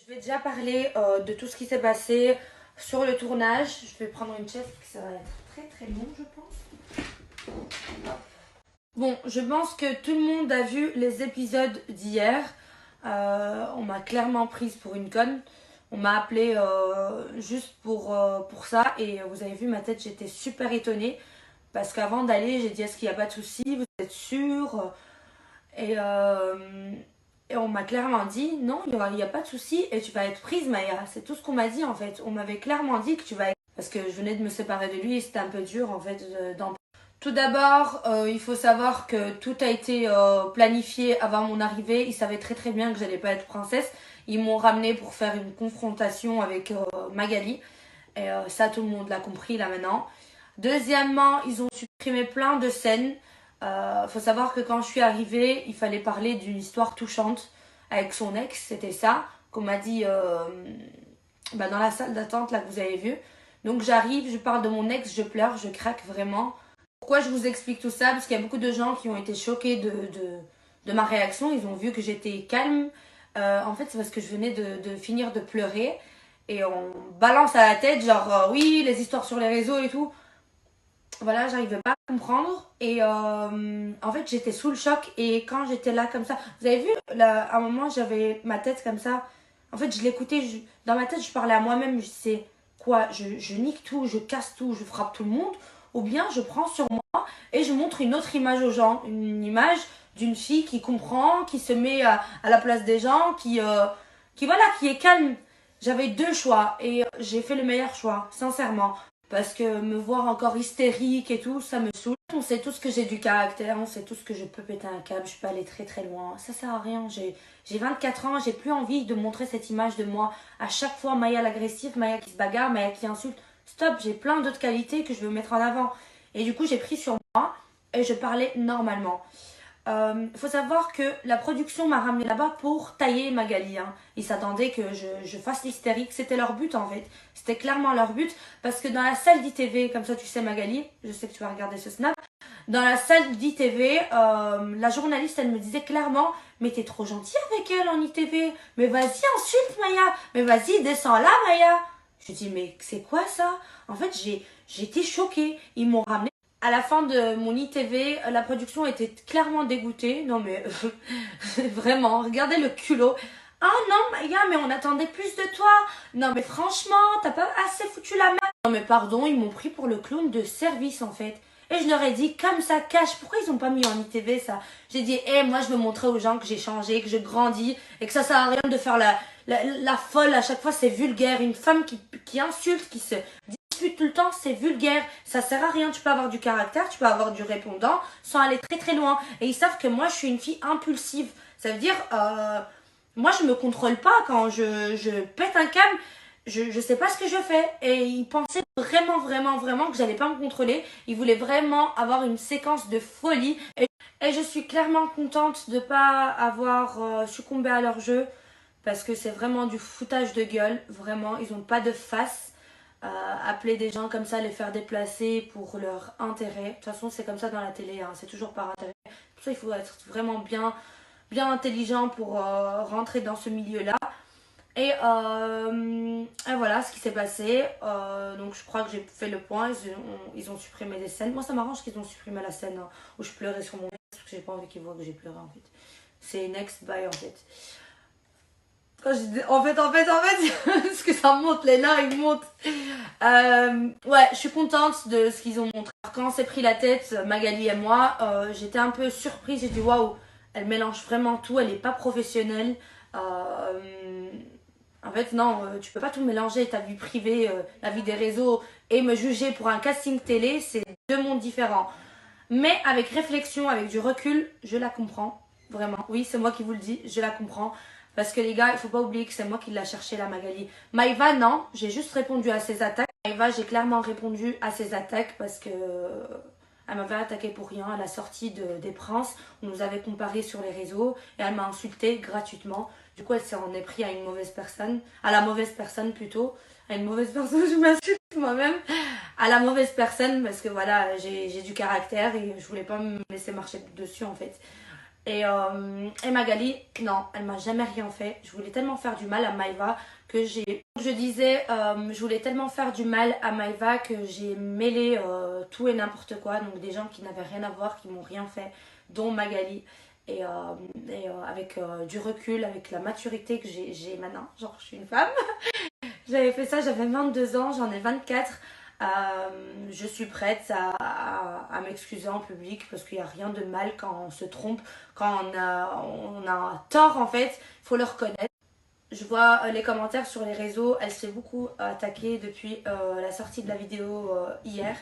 Je vais déjà parler de tout ce qui s'est passé sur le tournage. Je vais prendre une chaise parce que ça va être très très long, je pense. Bon, je pense que tout le monde a vu les épisodes d'hier. On m'a clairement prise pour une conne. On m'a appelée juste pour ça. Et vous avez vu ma tête, j'étais super étonnée. Parce qu'avant d'aller, j'ai dit est-ce qu'il n'y a pas de souci, vous êtes sûre? Et, euh, et on m'a clairement dit non, il y a pas de souci et tu vas être prise, Maya. C'est tout ce qu'on m'a dit en fait. On m'avait clairement dit que tu vas être. Parce que je venais de me séparer de lui et c'était un peu dur en fait d'en. Tout d'abord, il faut savoir que tout a été planifié avant mon arrivée. Ils savaient très très bien que j'allais pas être princesse. Ils m'ont ramené pour faire une confrontation avec Magali. Et ça, tout le monde l'a compris là maintenant. Deuxièmement, ils ont supprimé plein de scènes. Faut savoir que quand je suis arrivée, il fallait parler d'une histoire touchante avec son ex. C'était ça qu'on m'a dit dans la salle d'attente là que vous avez vu. Donc j'arrive, je parle de mon ex, je pleure, je craque vraiment. Pourquoi je vous explique tout ça? Parce qu'il y a beaucoup de gens qui ont été choqués de ma réaction. Ils ont vu que j'étais calme. En fait, c'est parce que je venais de finir de pleurer. Et on balance à la tête, genre, oui, les histoires sur les réseaux et tout. Voilà, j'arrivais pas à comprendre. Et en fait, j'étais sous le choc. Et quand j'étais là comme ça, vous avez vu, là, à un moment, j'avais ma tête comme ça. En fait, je l'écoutais. Dans ma tête, je parlais à moi-même. Je sais quoi, je nique tout, je casse tout, je frappe tout le monde. Ou bien je prends sur moi et je montre une autre image aux gens. Une image d'une fille qui comprend, qui se met à la place des gens, voilà, qui est calme. J'avais deux choix et j'ai fait le meilleur choix, sincèrement. Parce que me voir encore hystérique et tout, ça me saoule. On sait tous que j'ai du caractère, on sait tous que je peux péter un câble, je peux aller très très loin. Ça sert à rien, j'ai 24 ans, j'ai plus envie de montrer cette image de moi. À chaque fois, Maya l'agressive, Maya qui se bagarre, Maya qui insulte. Stop, j'ai plein d'autres qualités que je veux mettre en avant. Et du coup, j'ai pris sur moi et je parlais normalement. Faut savoir que la production m'a ramené là-bas pour tailler Magali. Hein. Ils s'attendaient que je fasse l'hystérique. C'était leur but en fait. C'était clairement leur but. Parce que dans la salle d'ITV, comme ça tu sais Magali, je sais que tu vas regarder ce snap. Dans la salle d'ITV, la journaliste elle me disait clairement mais t'es trop gentille avec elle en ITV. Mais vas-y insulte Maya. Mais vas-y descends là Maya. Je dis mais c'est quoi ça? En fait j'étais choquée. Ils m'ont ramené à la fin de mon ITV, la production était clairement dégoûtée. Non mais vraiment, regardez le culot. Ah non Maya, mais on attendait plus de toi. Non mais franchement, t'as pas assez foutu la main. Non mais pardon, ils m'ont pris pour le clown de service en fait. Et je leur ai dit comme ça cache. Pourquoi ils ont pas mis en ITV ça? J'ai dit moi je veux montrer aux gens que j'ai changé, que je grandis et que ça sert à rien de faire la folle à chaque fois. C'est vulgaire. Une femme qui insulte, qui se tout le temps, c'est vulgaire, ça sert à rien. Tu peux avoir du caractère, tu peux avoir du répondant sans aller très très loin. Et ils savent que moi je suis une fille impulsive. Ça veut dire, moi je me contrôle pas quand je pète un câble. Je sais pas ce que je fais. Et ils pensaient vraiment vraiment vraiment que j'allais pas me contrôler. Ils voulaient vraiment avoir une séquence de folie. Et je suis clairement contente de pas avoir succombé à leur jeu. Parce que c'est vraiment du foutage de gueule. Vraiment, ils ont pas de face. Appeler des gens comme ça, les faire déplacer pour leur intérêt. De toute façon, c'est comme ça dans la télé, hein, c'est toujours par intérêt. Pour ça, il faut être vraiment bien intelligent pour rentrer dans ce milieu-là. Et voilà ce qui s'est passé. Donc, je crois que j'ai fait le point. Ils ont supprimé des scènes. Moi, ça m'arrange qu'ils ont supprimé la scène hein, où je pleurais sur mon ex parce que j'ai pas envie qu'ils voient que j'ai pleuré en fait. C'est next by en fait. En fait, parce que ça monte, les larmes, ils montent. Ouais, je suis contente de ce qu'ils ont montré. Quand on s'est pris la tête, Magali et moi, j'étais un peu surprise. J'ai dit waouh, elle mélange vraiment tout, elle est pas professionnelle. En fait, non, tu peux pas tout mélanger, ta vie privée, la vie des réseaux et me juger pour un casting télé, c'est deux mondes différents. Mais avec réflexion, avec du recul, je la comprends. Vraiment, oui, c'est moi qui vous le dis, je la comprends. Parce que les gars, il faut pas oublier que c'est moi qui l'a cherché la Magali. Maïva, non, j'ai juste répondu à ses attaques. Maïva, j'ai clairement répondu à ses attaques parce que elle m'avait attaqué pour rien à la sortie des Princes. On nous avait comparé sur les réseaux et elle m'a insulté gratuitement. Du coup, elle s'en est pris à une mauvaise personne, à la mauvaise personne plutôt. À une mauvaise personne, je m'insulte moi-même. À la mauvaise personne parce que voilà, j'ai du caractère et je voulais pas me laisser marcher dessus en fait. Et Magali, non, elle m'a jamais rien fait. Je voulais tellement faire du mal à Maïva que je disais, je voulais tellement faire du mal à Maïva que j'ai mêlé tout et n'importe quoi. Donc des gens qui n'avaient rien à voir, qui m'ont rien fait, dont Magali. Avec du recul, avec la maturité que j'ai maintenant, genre je suis une femme. J'avais fait ça, j'avais 22 ans, j'en ai 24. Je suis prête à m'excuser en public parce qu'il n'y a rien de mal quand on se trompe, quand on a tort en fait, il faut le reconnaître. Je vois les commentaires sur les réseaux, elle s'est beaucoup attaquée depuis la sortie de la vidéo hier.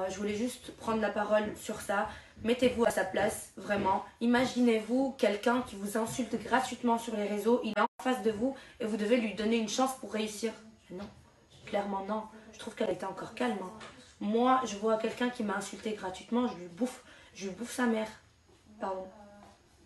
Je voulais juste prendre la parole sur ça. Mettez-vous à sa place, vraiment. Imaginez-vous quelqu'un qui vous insulte gratuitement sur les réseaux, il est en face de vous et vous devez lui donner une chance pour réussir. Non, clairement non. Je trouve qu'elle était encore calme. Hein. Moi, je vois quelqu'un qui m'a insulté gratuitement, je lui bouffe sa mère. Pardon,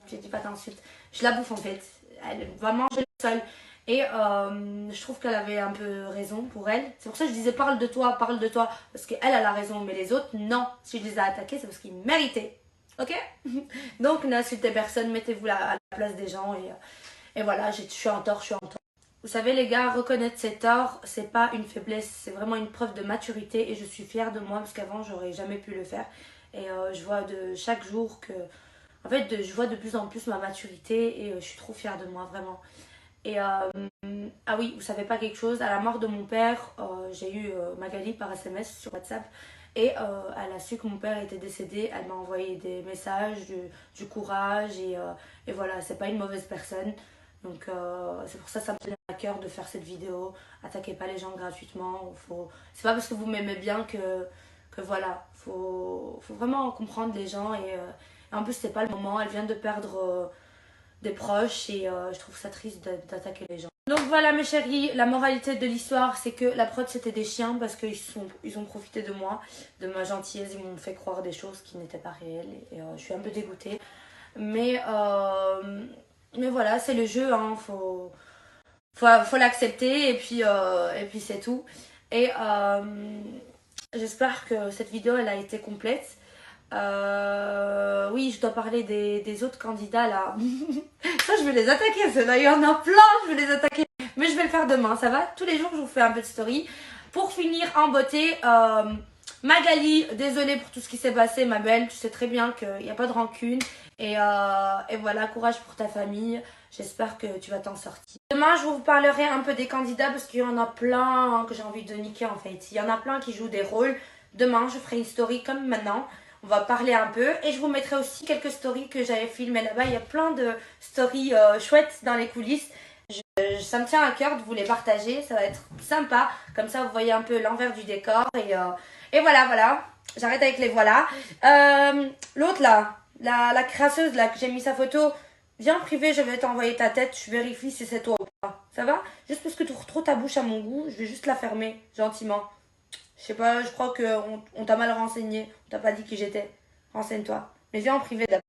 j'ai dit pas d'insulte. Je la bouffe en fait. Elle va manger seule. Et je trouve qu'elle avait un peu raison pour elle. C'est pour ça que je disais parle de toi. Parce qu'elle, elle a raison, mais les autres, non. Si je les ai attaqués, c'est parce qu'ils méritaient. Ok. Donc n'insultez personne, mettez-vous à la place des gens. Et voilà, je suis en tort, Vous savez les gars, reconnaître ses torts, c'est pas une faiblesse. C'est vraiment une preuve de maturité. Et je suis fière de moi parce qu'avant, j'aurais jamais pu le faire. Et je vois de chaque jour que... En fait, je vois de plus en plus ma maturité. Et je suis trop fière de moi, vraiment. Ah oui, vous savez pas quelque chose, à la mort de mon père, j'ai eu Magali par SMS sur WhatsApp et elle a su que mon père était décédé, elle m'a envoyé des messages, du courage et voilà, c'est pas une mauvaise personne. Donc c'est pour ça que ça me tenait à cœur de faire cette vidéo. Attaquez pas les gens gratuitement, c'est pas parce que vous m'aimez bien que voilà, faut vraiment comprendre les gens et en plus c'est pas le moment, elle vient de perdre des proches et je trouve ça triste d'attaquer les gens. Donc voilà mes chéris, la moralité de l'histoire c'est que la prod c'était des chiens parce qu'ils ont profité de moi, de ma gentillesse, ils m'ont fait croire des choses qui n'étaient pas réelles et je suis un peu dégoûtée. Mais voilà, c'est le jeu, hein, faut l'accepter et puis c'est tout. Et j'espère que cette vidéo elle a été complète. Oui, je dois parler des autres candidats là. Ça, je vais les attaquer. Ceux-là, il y en a plein, je vais les attaquer. Mais je vais le faire demain, ça va? Tous les jours, je vous fais un peu de story. Pour finir en beauté, Magali, désolée pour tout ce qui s'est passé, ma belle. Tu sais très bien qu'il n'y a pas de rancune. Et voilà, courage pour ta famille. J'espère que tu vas t'en sortir. Demain, je vous parlerai un peu des candidats parce qu'il y en a plein hein, que j'ai envie de niquer en fait. Il y en a plein qui jouent des rôles. Demain, je ferai une story comme maintenant. On va parler un peu et je vous mettrai aussi quelques stories que j'avais filmées là-bas. Il y a plein de stories chouettes dans les coulisses. Ça me tient à cœur de vous les partager. Ça va être sympa. Comme ça, vous voyez un peu l'envers du décor. Et voilà. J'arrête avec les voilà. L'autre là, la crasseuse là, que j'ai mis sa photo. Viens en privé, je vais t'envoyer ta tête. Je vérifie si c'est toi ou pas. Ça va? Juste parce que tu ouvres trop ta bouche à mon goût, je vais juste la fermer gentiment. Je sais pas, je crois qu'on t'a mal renseigné. On t'a pas dit qui j'étais. Renseigne-toi. Mais viens en privé d'abord.